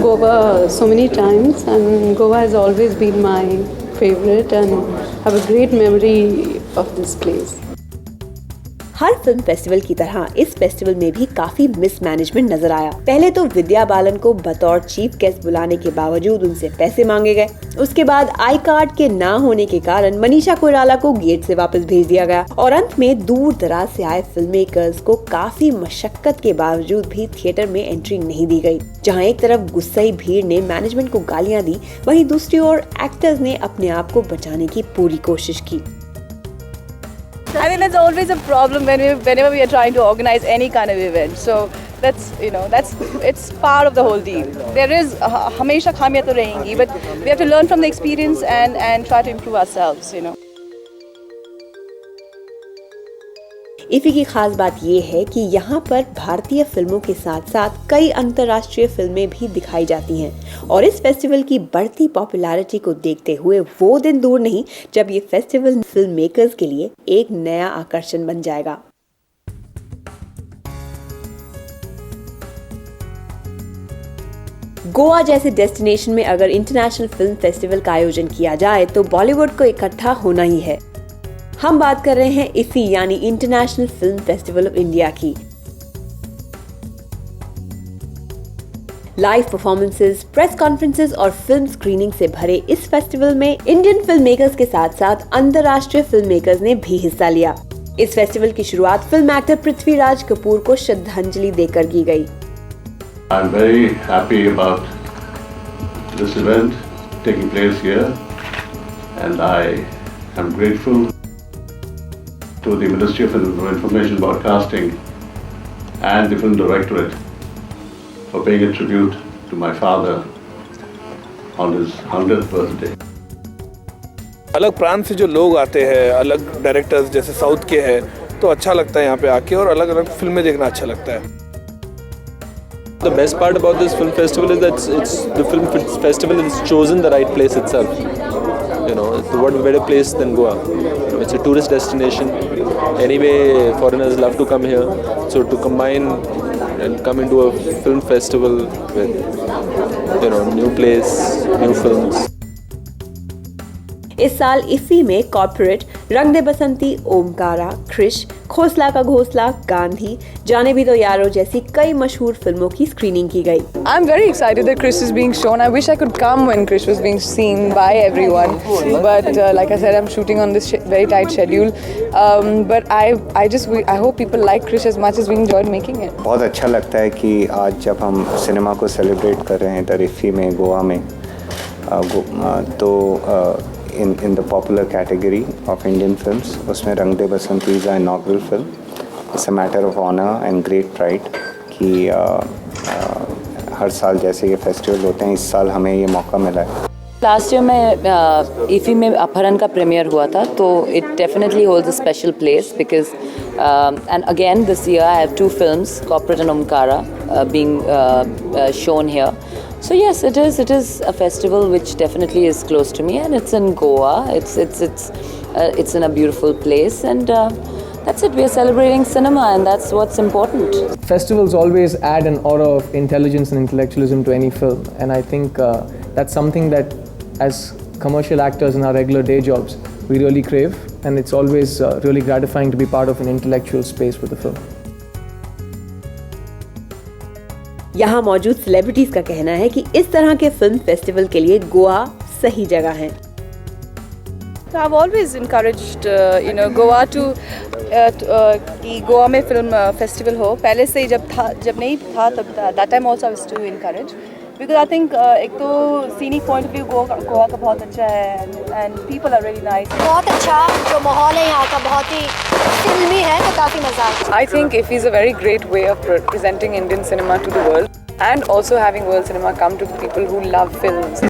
Goa so many times, and Goa has always been my favorite, and have a great memory of this place. Her film festival की तरह इस festival में भी काफी mismanagement नजर आया। पहले तो विद्या बालन को बतौर चीफ गेस्ट बुलाने के बावजूद उनसे पैसे मांगे गए। उसके बाद आई कार्ड के ना होने के कारण मनीषा कोइराला को गेट से वापस भेज दिया गया और अंत में दूर दराज से आए फिल्म मेकर्स को काफी मशक्कत के बावजूद भी थिएटर में एंट्री नहीं दी गई। जहां एक तरफ गुस्साई भीड़ ने मैनेजमेंट को गालियां दी, वहीं दूसरी ओर एक्टर्स ने अपने आप को बचाने की पूरी कोशिश की। I think that's always a problem whenever we are trying to organize any kind of event. So it's part of the whole deal. There is हमेशा खामियां तो रहेंगी, but we have to learn from the experience and try to improve ourselves. इफ़ी की खास बात ये है कि यहाँ पर भारतीय फिल्मों के साथ साथ कई अंतर्राष्ट्रीय फिल्में भी दिखाई जाती हैं और इस फेस्टिवल की बढ़ती पॉपुलैरिटी को देखते हुए वो दिन दूर नहीं जब ये फेस्टिवल फिल्म मेकर्स के लिए एक नया आकर्षण बन जाएगा। गोवा जैसे डेस्टिनेशन में अगर इंटरनेशनल फिल्म फेस्टिवल का आयोजन किया जाए तो बॉलीवुड को इकट्ठा होना ही है। हम बात कर रहे हैं इफ़ी यानी international film festival of India की। लाइव परफॉर्मेंसेस, प्रेस कॉन्फ्रेंसेस और फिल्म स्क्रीनिंग से भरे इस फेस्टिवल में इंडियन फिल्म मेकर्स के साथ साथ अंतर्राष्ट्रीय फिल्म मेकर्स ने भी हिस्सा लिया। इस फेस्टिवल की शुरुआत फिल्म एक्टर पृथ्वीराज कपूर को श्रद्धांजलि देकर की गई। I'm very happy about this event taking place here, and I am grateful to the Ministry of Information Broadcasting and the Film Directorate for paying a tribute to my father on his 100th birthday. अलग प्रांत से जो लोग आते हैं, अलग directors जैसे south के हैं, तो अच्छा लगता है यहाँ पे आके और अलग अलग फिल्में देखना अच्छा लगता है। The best part about this film festival is that it's the film festival has chosen the right place itself. What better place than Goa? It's a tourist destination. Anyway, foreigners love to come here. So to combine and come into a film festival with, new place, new films. इस साल इफ़ी में corporate, रंग दे बसंती, ओमकारा, क्रिश, खोसला का घोसला, गांधी, जाने भी तो यारो जैसी कई मशहूर फिल्मों की स्क्रीनिंग की गई। I'm very excited that Krish is being shown. I wish I could come when Krish was being seen by everyone, but like I said, I'm shooting on this very tight schedule. But I hope people like Krish as much as we enjoyed making it. बहुत अच्छा लगता है कि आज जब हम cinema को celebrate कर रहे हैं इधर इफ़ी में, गोवा में, तो in the popular category of Indian films, उसमें रंग दे बसंती is an inaugural film. It's a matter of honor and great pride कि हर साल जैसे ये फेस्टिवल होते हैं, इस साल हमें ये मौका मिला है। लास्ट ईयर में इफ़ी में अपहरण का प्रीमियर हुआ था, तो it definitely holds a special place because and again this year I have 2 films, corporate and Omkara, being shown here. So yes, it is a festival which definitely is close to me, and it's in Goa. It's in a beautiful place, and that's it. We are celebrating cinema, and that's what's important. Festivals always add an aura of intelligence and intellectualism to any film, and I think that's something that, as commercial actors in our regular day jobs, we really crave, and it's always really gratifying to be part of an intellectual space with a film. यहाँ मौजूद celebrities का कहना है कि इस तरह के film festival के लिए गोवा सही जगह है। So I've always encouraged, Goa to कि गोवा में फिल्म फेस्टिवल हो। पहले से ही जब नहीं था तब that time also I was to encourage, because I think एक तो scenic point of view Goa का बहुत अच्छा है, and people are really nice. बहुत अच्छा जो माहौल है यहाँ का, बहुत ही फिल्मी है, तो काफी मजा आता है। I think IFFI is a very great way of presenting Indian cinema to the world, and also having world cinema come to the people who love films.